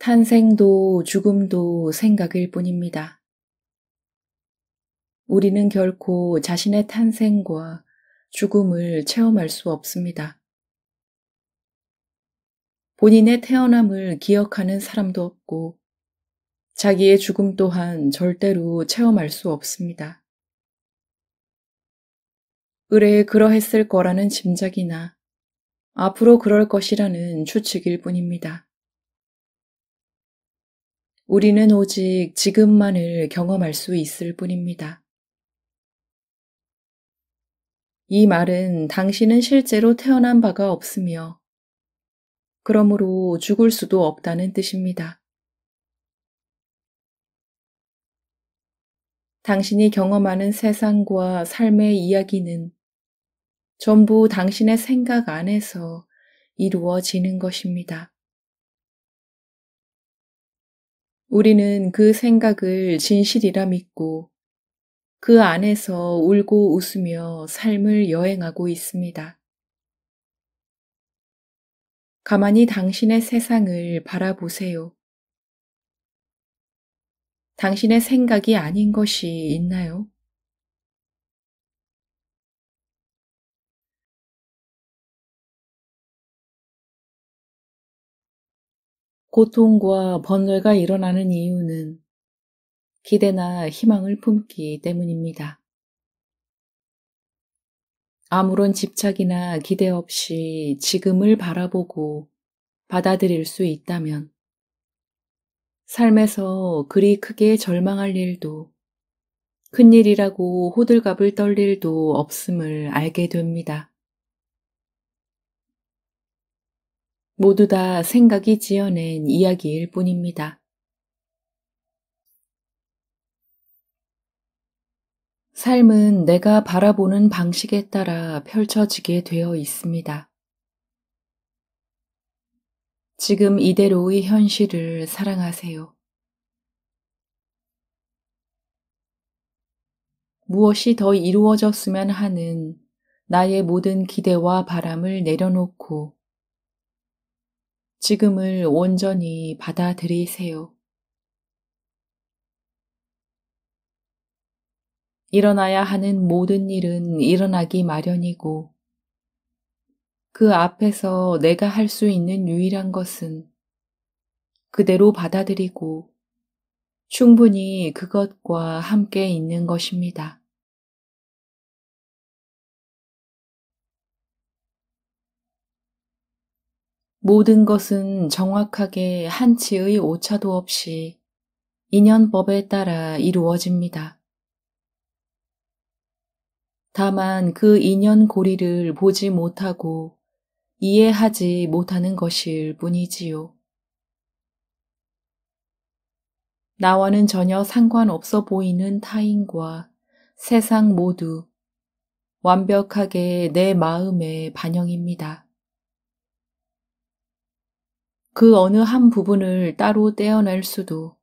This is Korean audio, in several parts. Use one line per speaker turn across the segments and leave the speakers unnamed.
탄생도 죽음도 생각일 뿐입니다. 우리는 결코 자신의 탄생과 죽음을 체험할 수 없습니다. 본인의 태어남을 기억하는 사람도 없고 자기의 죽음 또한 절대로 체험할 수 없습니다. 의뢰에 그러했을 거라는 짐작이나 앞으로 그럴 것이라는 추측일 뿐입니다. 우리는 오직 지금만을 경험할 수 있을 뿐입니다. 이 말은 당신은 실제로 태어난 바가 없으며 그러므로 죽을 수도 없다는 뜻입니다. 당신이 경험하는 세상과 삶의 이야기는 전부 당신의 생각 안에서 이루어지는 것입니다. 우리는 그 생각을 진실이라 믿고 그 안에서 울고 웃으며 삶을 여행하고 있습니다. 가만히 당신의 세상을 바라보세요. 당신의 생각이 아닌 것이 있나요? 고통과 번뇌가 일어나는 이유는 기대나 희망을 품기 때문입니다. 아무런 집착이나 기대 없이 지금을 바라보고 받아들일 수 있다면 삶에서 그리 크게 절망할 일도 큰일이라고 호들갑을 떨 일도 없음을 알게 됩니다. 모두 다 생각이 지어낸 이야기일 뿐입니다. 삶은 내가 바라보는 방식에 따라 펼쳐지게 되어 있습니다. 지금 이대로의 현실을 사랑하세요. 무엇이 더 이루어졌으면 하는 나의 모든 기대와 바람을 내려놓고 지금을 온전히 받아들이세요. 일어나야 하는 모든 일은 일어나기 마련이고 그 앞에서 내가 할 수 있는 유일한 것은 그대로 받아들이고 충분히 그것과 함께 있는 것입니다. 모든 것은 정확하게 한치의 오차도 없이 인연법에 따라 이루어집니다. 다만 그 인연 고리를 보지 못하고 이해하지 못하는 것일 뿐이지요. 나와는 전혀 상관없어 보이는 타인과 세상 모두 완벽하게 내 마음의 반영입니다. 그 어느 한 부분을 따로 떼어낼 수도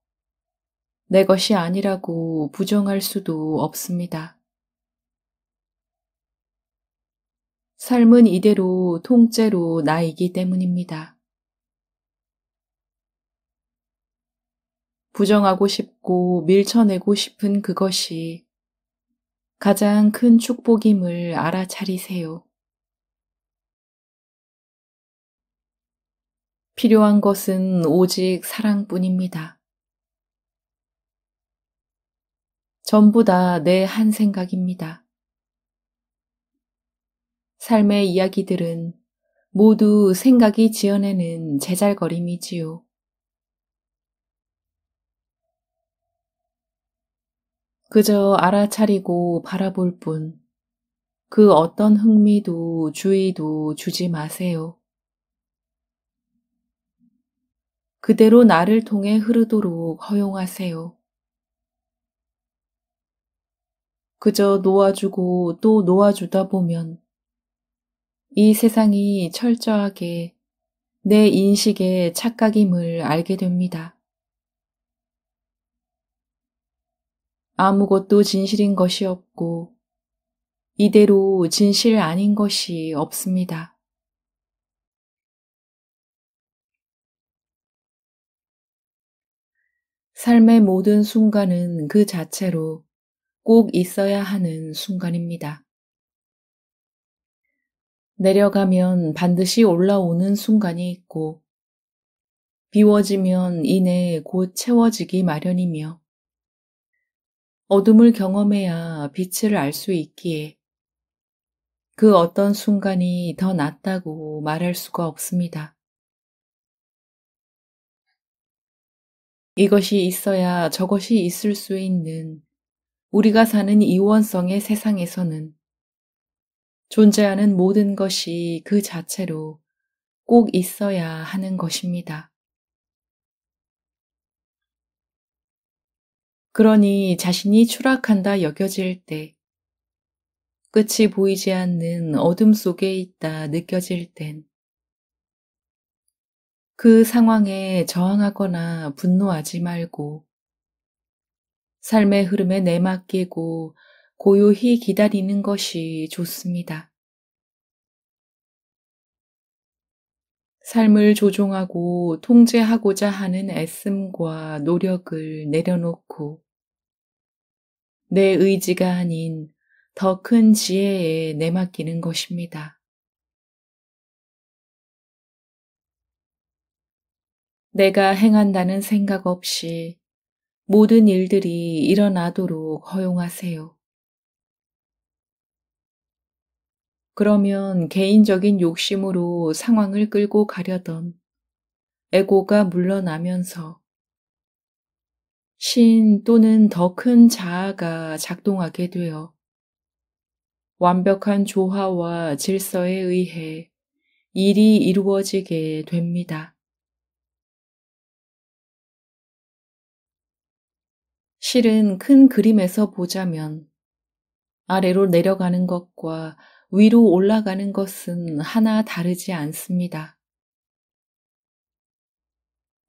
내 것이 아니라고 부정할 수도 없습니다. 삶은 이대로 통째로 나이기 때문입니다. 부정하고 싶고 밀쳐내고 싶은 그것이 가장 큰 축복임을 알아차리세요. 필요한 것은 오직 사랑뿐입니다. 전부 다 내 한 생각입니다. 삶의 이야기들은 모두 생각이 지어내는 제잘거림이지요. 그저 알아차리고 바라볼 뿐, 그 어떤 흥미도 주의도 주지 마세요. 그대로 나를 통해 흐르도록 허용하세요. 그저 놓아주고 또 놓아주다 보면 이 세상이 철저하게 내 인식의 착각임을 알게 됩니다. 아무것도 진실인 것이 없고 이대로 진실 아닌 것이 없습니다. 삶의 모든 순간은 그 자체로 꼭 있어야 하는 순간입니다. 내려가면 반드시 올라오는 순간이 있고, 비워지면 이내 곧 채워지기 마련이며, 어둠을 경험해야 빛을 알 수 있기에 그 어떤 순간이 더 낫다고 말할 수가 없습니다. 이것이 있어야 저것이 있을 수 있는 우리가 사는 이원성의 세상에서는 존재하는 모든 것이 그 자체로 꼭 있어야 하는 것입니다. 그러니 자신이 추락한다 여겨질 때, 끝이 보이지 않는 어둠 속에 있다 느껴질 땐, 그 상황에 저항하거나 분노하지 말고 삶의 흐름에 내맡기고 고요히 기다리는 것이 좋습니다. 삶을 조종하고 통제하고자 하는 애씀과 노력을 내려놓고 내 의지가 아닌 더 큰 지혜에 내맡기는 것입니다. 내가 행한다는 생각 없이 모든 일들이 일어나도록 허용하세요. 그러면 개인적인 욕심으로 상황을 끌고 가려던 에고가 물러나면서 신 또는 더 큰 자아가 작동하게 되어 완벽한 조화와 질서에 의해 일이 이루어지게 됩니다. 실은 큰 그림에서 보자면 아래로 내려가는 것과 위로 올라가는 것은 하나 다르지 않습니다.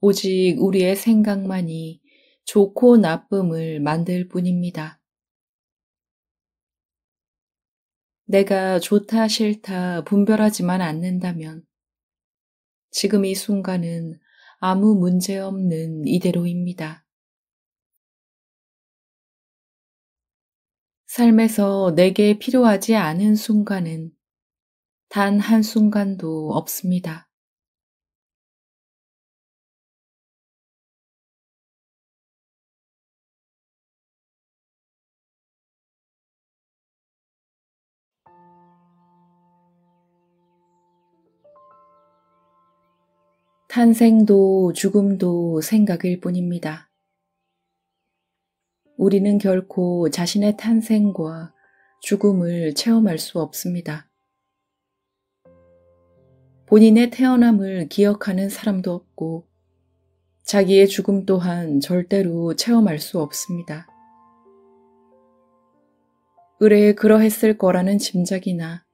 오직 우리의 생각만이 좋고 나쁨을 만들 뿐입니다. 내가 좋다 싫다 분별하지만 않는다면 지금 이 순간은 아무 문제 없는 이대로입니다. 삶에서 내게 필요하지 않은 순간은 단 한순간도 없습니다. 탄생도 죽음도 생각일 뿐입니다. 우리는 결코 자신의 탄생과 죽음을 체험할 수 없습니다. 본인의 태어남을 기억하는 사람도 없고 자기의 죽음 또한 절대로 체험할 수 없습니다. 의뢰에 그러했을 거라는 짐작이나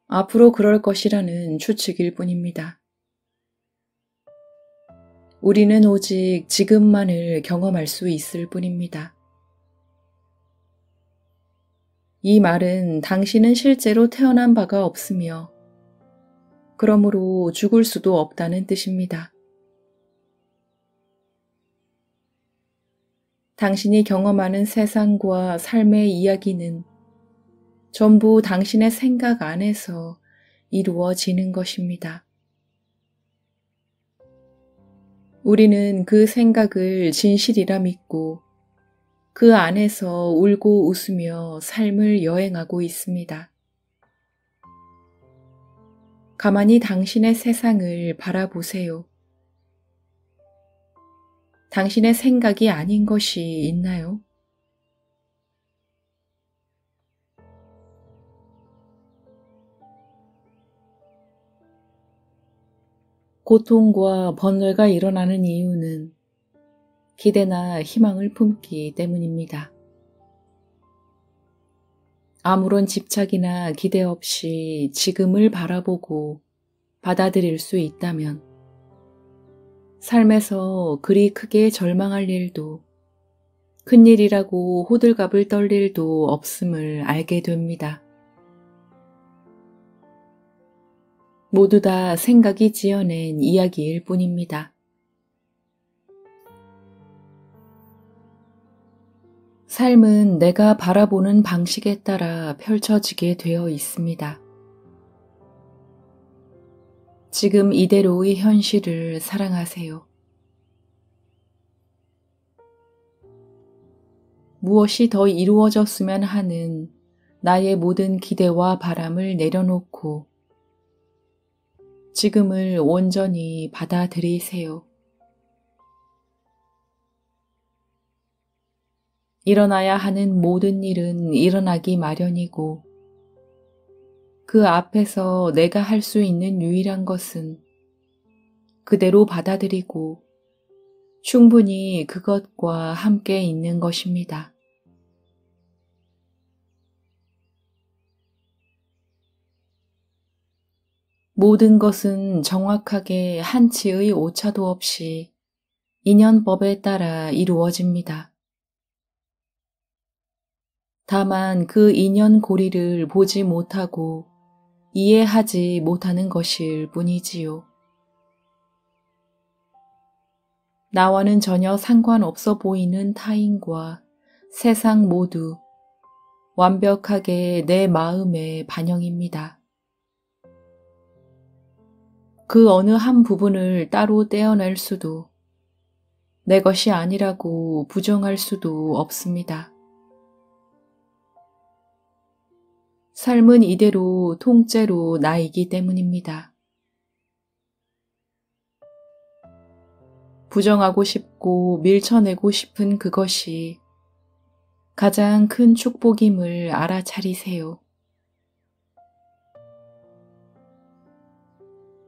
앞으로 그럴 것이라는 추측일 뿐입니다. 우리는 오직 지금만을 경험할 수 있을 뿐입니다. 이 말은 당신은 실제로 태어난 바가 없으며 그러므로 죽을 수도 없다는 뜻입니다. 당신이 경험하는 세상과 삶의 이야기는 전부 당신의 생각 안에서 이루어지는 것입니다. 우리는 그 생각을 진실이라 믿고 그 안에서 울고 웃으며 삶을 여행하고 있습니다. 가만히 당신의 세상을 바라보세요. 당신의 생각이 아닌 것이 있나요? 고통과 번뇌가 일어나는 이유는 기대나 희망을 품기 때문입니다. 아무런 집착이나 기대 없이 지금을 바라보고 받아들일 수 있다면 삶에서 그리 크게 절망할 일도 큰일이라고 호들갑을 떨 일도 없음을 알게 됩니다. 모두 다 생각이 지어낸 이야기일 뿐입니다. 삶은 내가 바라보는 방식에 따라 펼쳐지게 되어 있습니다. 지금 이대로의 현실을 사랑하세요. 무엇이 더 이루어졌으면 하는 나의 모든 기대와 바람을 내려놓고 지금을 온전히 받아들이세요. 일어나야 하는 모든 일은 일어나기 마련이고 그 앞에서 내가 할 수 있는 유일한 것은 그대로 받아들이고 충분히 그것과 함께 있는 것입니다. 모든 것은 정확하게 한치의 오차도 없이 인연법에 따라 이루어집니다. 다만 그 인연 고리를 보지 못하고 이해하지 못하는 것일 뿐이지요. 나와는 전혀 상관없어 보이는 타인과 세상 모두 완벽하게 내 마음의 반영입니다. 그 어느 한 부분을 따로 떼어낼 수도 내 것이 아니라고 부정할 수도 없습니다. 삶은 이대로 통째로 나이기 때문입니다. 부정하고 싶고 밀쳐내고 싶은 그것이 가장 큰 축복임을 알아차리세요.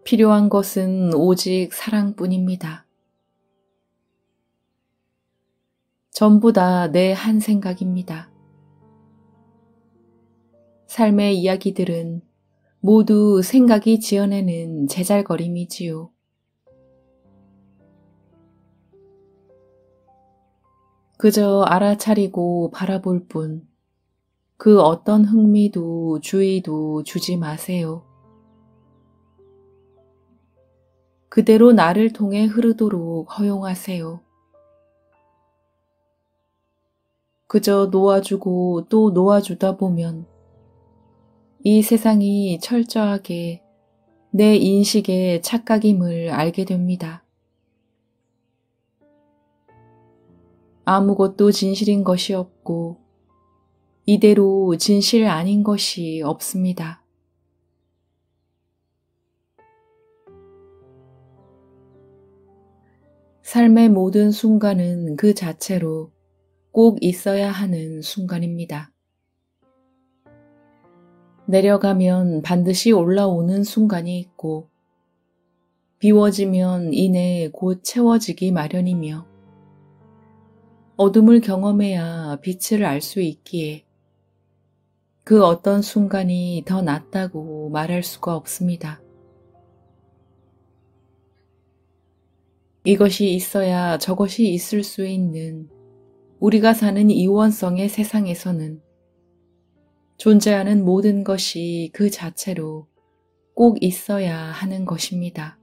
필요한 것은 오직 사랑뿐입니다. 전부 다 내 한 생각입니다. 삶의 이야기들은 모두 생각이 지어내는 제잘거림이지요. 그저 알아차리고 바라볼 뿐 그 어떤 흥미도 주의도 주지 마세요. 그대로 나를 통해 흐르도록 허용하세요. 그저 놓아주고 또 놓아주다 보면 이 세상이 철저하게 내 인식의 착각임을 알게 됩니다. 아무것도 진실인 것이 없고 이대로 진실 아닌 것이 없습니다. 삶의 모든 순간은 그 자체로 꼭 있어야 하는 순간입니다. 내려가면 반드시 올라오는 순간이 있고 비워지면 이내 곧 채워지기 마련이며 어둠을 경험해야 빛을 알 수 있기에 그 어떤 순간이 더 낫다고 말할 수가 없습니다. 이것이 있어야 저것이 있을 수 있는 우리가 사는 이원성의 세상에서는 존재하는 모든 것이 그 자체로 꼭 있어야 하는 것입니다.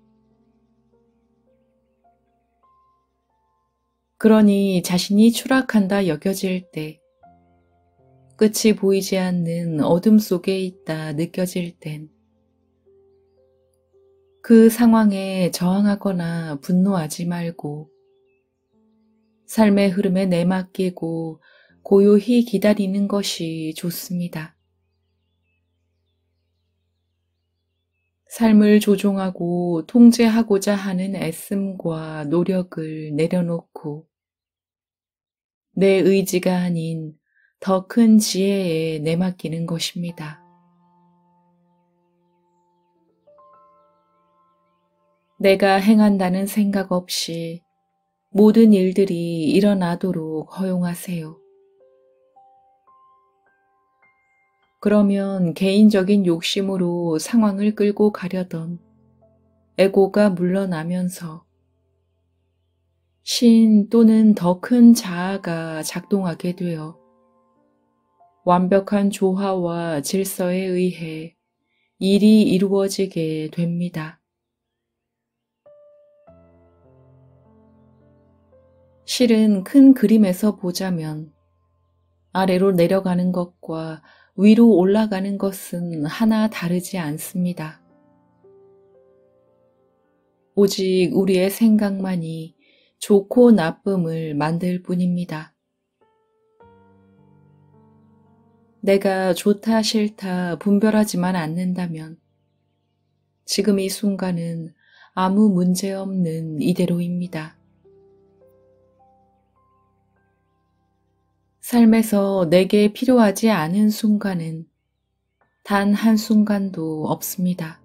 그러니 자신이 추락한다 여겨질 때, 끝이 보이지 않는 어둠 속에 있다 느껴질 땐, 그 상황에 저항하거나 분노하지 말고 삶의 흐름에 내맡기고 고요히 기다리는 것이 좋습니다. 삶을 조종하고 통제하고자 하는 애씀과 노력을 내려놓고 내 의지가 아닌 더 큰 지혜에 내맡기는 것입니다. 내가 행한다는 생각 없이 모든 일들이 일어나도록 허용하세요. 그러면 개인적인 욕심으로 상황을 끌고 가려던 에고가 물러나면서 신 또는 더 큰 자아가 작동하게 되어 완벽한 조화와 질서에 의해 일이 이루어지게 됩니다. 실은 큰 그림에서 보자면 아래로 내려가는 것과 위로 올라가는 것은 하나 다르지 않습니다. 오직 우리의 생각만이 좋고 나쁨을 만들 뿐입니다. 내가 좋다 싫다 분별하지만 않는다면 지금 이 순간은 아무 문제 없는 이대로입니다. 삶에서 내게 필요하지 않은 순간은 단 한순간도 없습니다.